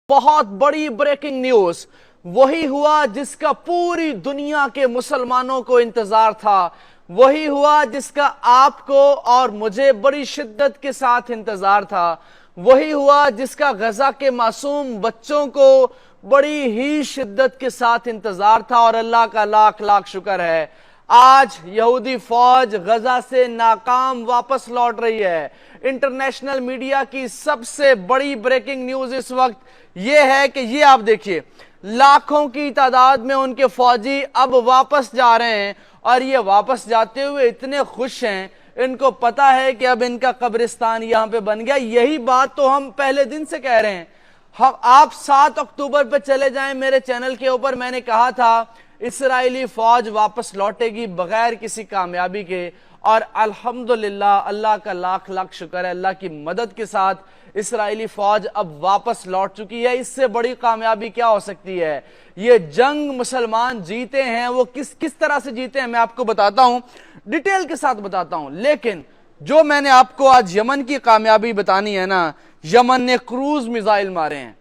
بہت بڑی breaking news وہی ہوا جس کا پوری دنیا کے مسلمانوں کو انتظار تھا، وہی ہوا جس کا آپ کو اور مجھے بڑی شدت کے ساتھ انتظار تھا، وہی ہوا جس کا غزہ کے معصوم بچوں کو بڑی ہی شدت کے ساتھ انتظار تھا، اور اللہ کا لاکھ لاکھ شکر ہے آج یہودی فوج غزہ سے ناکام واپس لوٹ رہی ہے۔ انٹرنیشنل میڈیا کی سب سے بڑی بریکنگ نیوز اس وقت یہ ہے کہ یہ آپ دیکھیے لاکھوں کی تعداد میں ان کے فوجی اب واپس جا رہے ہیں، اور یہ واپس جاتے ہوئے اتنے خوش ہیں، ان کو پتا ہے کہ اب ان کا قبرستان یہاں پہ بن گیا۔ یہی بات تو ہم پہلے دن سے کہہ رہے ہیں۔ آپ 7 اکتوبر پہ چلے جائیں میرے چینل کے اوپر، میں نے کہا تھا اسرائیلی فوج واپس لوٹے گی بغیر کسی کامیابی کے، اور الحمدللہ اللہ کا لاکھ لاکھ شکر ہے، اللہ کی مدد کے ساتھ اسرائیلی فوج اب واپس لوٹ چکی ہے۔ اس سے بڑی کامیابی کیا ہو سکتی ہے؟ یہ جنگ مسلمان جیتے ہیں، وہ کس طرح سے جیتے ہیں میں آپ کو بتاتا ہوں، ڈیٹیل کے ساتھ بتاتا ہوں۔ لیکن جو میں نے آپ کو آج یمن کی کامیابی بتانی ہے نا، یمن نے کروز میزائل مارے ہیں،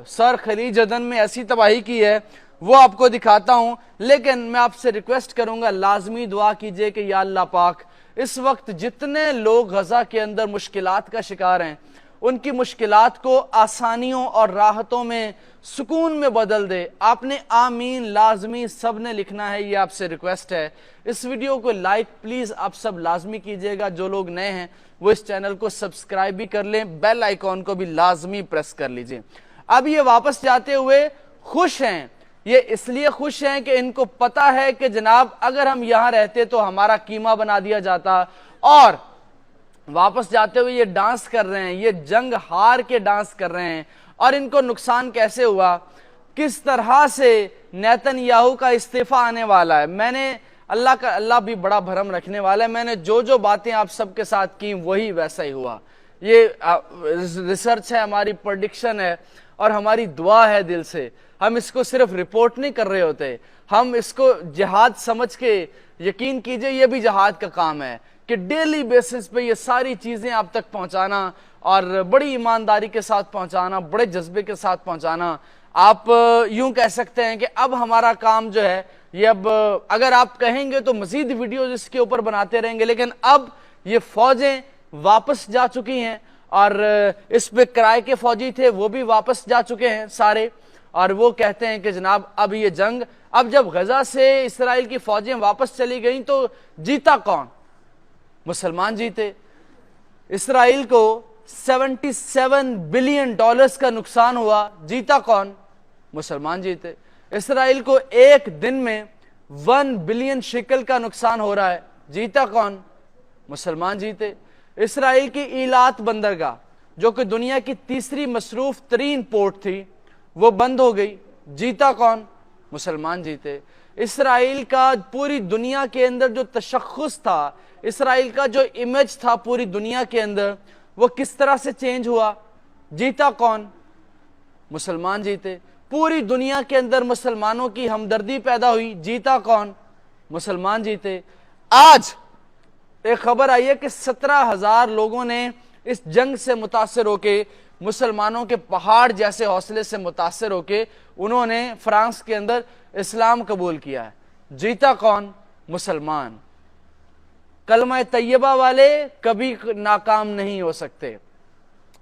سر خلیج عدن میں ایسی تباہی کی ہے، وہ آپ کو دکھاتا ہوں۔ لیکن میں آپ سے ریکویسٹ کروں گا لازمی دعا کیجئے کہ یا اللہ پاک اس وقت جتنے لوگ غزہ کے اندر مشکلات کا شکار ہیں، ان کی مشکلات کو آسانیوں اور راحتوں میں، سکون میں بدل دے۔ آپ نے آمین لازمی سب نے لکھنا ہے، یہ آپ سے ریکویسٹ ہے۔ اس ویڈیو کو لائک پلیز آپ سب لازمی کیجئے گا، جو لوگ نئے ہیں وہ اس چینل کو سبسکرائب بھی کر لیں، بیل آئیکن کو بھی لازمی پریس کر لیجئے۔ اب یہ واپس جاتے ہوئے خوش ہیں، یہ اس لیے خوش ہیں کہ ان کو پتا ہے کہ جناب اگر ہم یہاں رہتے تو ہمارا قیمہ بنا دیا جاتا، اور واپس جاتے ہوئے یہ ڈانس کر رہے ہیں، یہ جنگ ہار کے ڈانس کر رہے ہیں۔ اور ان کو نقصان کیسے ہوا، کس طرح سے نیتن یاہو کا استعفیٰ آنے والا ہے، میں نے اللہ بھی بڑا بھرم رکھنے والا ہے، میں نے جو باتیں آپ سب کے ساتھ کی وہی ویسا ہی ہوا۔ یہ ریسرچ ہے، ہماری پریڈکشن ہے، اور ہماری دعا ہے دل سے۔ ہم اس کو صرف رپورٹ نہیں کر رہے ہوتے، ہم اس کو جہاد سمجھ کے، یقین کیجئے یہ بھی جہاد کا کام ہے کہ ڈیلی بیسس پہ یہ ساری چیزیں آپ تک پہنچانا، اور بڑی ایمانداری کے ساتھ پہنچانا، بڑے جذبے کے ساتھ پہنچانا۔ آپ یوں کہہ سکتے ہیں کہ اب ہمارا کام جو ہے یہ اب اگر آپ کہیں گے تو مزید ویڈیوز اس کے اوپر بناتے رہیں گے، لیکن اب یہ فوجیں واپس جا چکی ہیں، اور اس پہ کرائے کے فوجی تھے وہ بھی واپس جا چکے ہیں سارے، اور وہ کہتے ہیں کہ جناب اب یہ جنگ، اب جب غزہ سے اسرائیل کی فوجیں واپس چلی گئیں تو جیتا کون؟ مسلمان جیتے۔ اسرائیل کو $77 بلین کا نقصان ہوا، جیتا کون؟ مسلمان جیتے۔ اسرائیل کو ایک دن میں 1 بلین شکل کا نقصان ہو رہا ہے، جیتا کون؟ مسلمان جیتے۔ اسرائیل کی ایلات بندرگاہ جو کہ دنیا کی تیسری مصروف ترین پورٹ تھی وہ بند ہو گئی، جیتا کون؟ مسلمان جیتے۔ اسرائیل کا پوری دنیا کے اندر جو تشخص تھا، اسرائیل کا جو امیج تھا پوری دنیا کے اندر، وہ کس طرح سے چینج ہوا، جیتا کون؟ مسلمان جیتے۔ پوری دنیا کے اندر مسلمانوں کی ہمدردی پیدا ہوئی، جیتا کون؟ مسلمان جیتے۔ آج ایک خبر آئی ہے کہ 17,000 لوگوں نے اس جنگ سے متاثر ہو کے، مسلمانوں کے پہاڑ جیسے حوصلے سے متاثر ہو کے، انہوں نے فرانس کے اندر اسلام قبول کیا ہے، جیتا کون؟ مسلمان۔ کلمہ طیبہ والے کبھی ناکام نہیں ہو سکتے،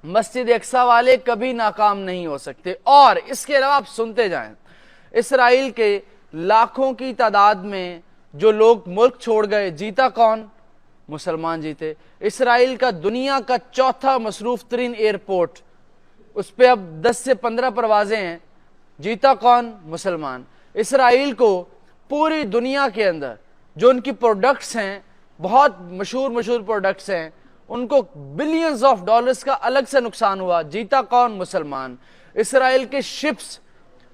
مسجد اقصی والے کبھی ناکام نہیں ہو سکتے۔ اور اس کے علاوہ آپ سنتے جائیں، اسرائیل کے لاکھوں کی تعداد میں جو لوگ ملک چھوڑ گئے، جیتا کون؟ مسلمان جیتے۔ اسرائیل کا دنیا کا چوتھا مصروف ترین ایئرپورٹ، اس پہ اب 10 سے 15 پروازیں ہیں، جیتا کون؟ مسلمان۔ اسرائیل کو پوری دنیا کے اندر جو ان کی پروڈکٹس ہیں، بہت مشہور پروڈکٹس ہیں، ان کو بلینز آف ڈالرز کا الگ سے نقصان ہوا، جیتا کون؟ مسلمان۔ اسرائیل کے شپس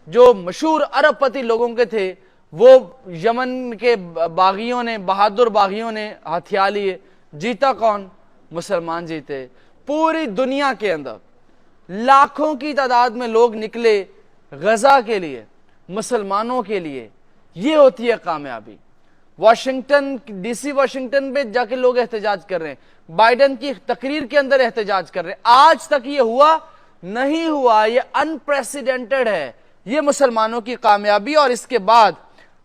جو مشہور ارب پتی لوگوں کے تھے، وہ یمن کے باغیوں نے، بہادر باغیوں نے ہتھیا لیے، جیتا کون؟ مسلمان جیتے۔ پوری دنیا کے اندر لاکھوں کی تعداد میں لوگ نکلے غزہ کے لیے، مسلمانوں کے لیے، یہ ہوتی ہے کامیابی۔ واشنگٹن ڈی سی، واشنگٹن پہ جا کے لوگ احتجاج کر رہے ہیں، بائیڈن کی تقریر کے اندر احتجاج کر رہے ہیں، آج تک یہ ہوا نہیں ہوا. یہ انپریسیڈنٹڈ ہے, یہ مسلمانوں کی کامیابی. اور اس کے بعد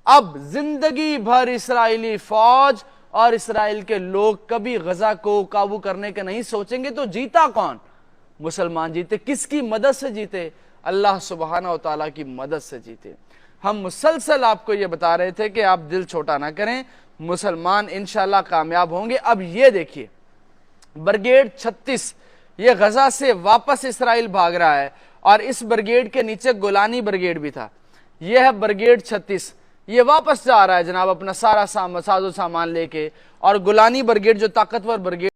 اب زندگی بھر اسرائیلی فوج اور اسرائیل کے لوگ کبھی غزہ کو قابو کرنے کے نہیں سوچیں گے. تو جیتا کون؟ مسلمان جیتے. کس کی مدد سے جیتے؟ اللہ سبحانہ و تعالیٰ کی مدد سے جیتے. ہم مسلسل آپ کو یہ بتا رہے تھے کہ آپ دل چھوٹا نہ کریں, مسلمان انشاءاللہ کامیاب ہوں گے. اب یہ دیکھیے, برگیڈ 36 یہ غزہ سے واپس اسرائیل بھاگ رہا ہے, اور اس برگیڈ کے نیچے گولانی برگیڈ بھی تھا. یہ ہے برگیڈ 36, یہ واپس جا رہا ہے جناب اپنا سارا ساز و سامان لے کے. اور گولانی برگیڈ جو طاقتور برگیڈ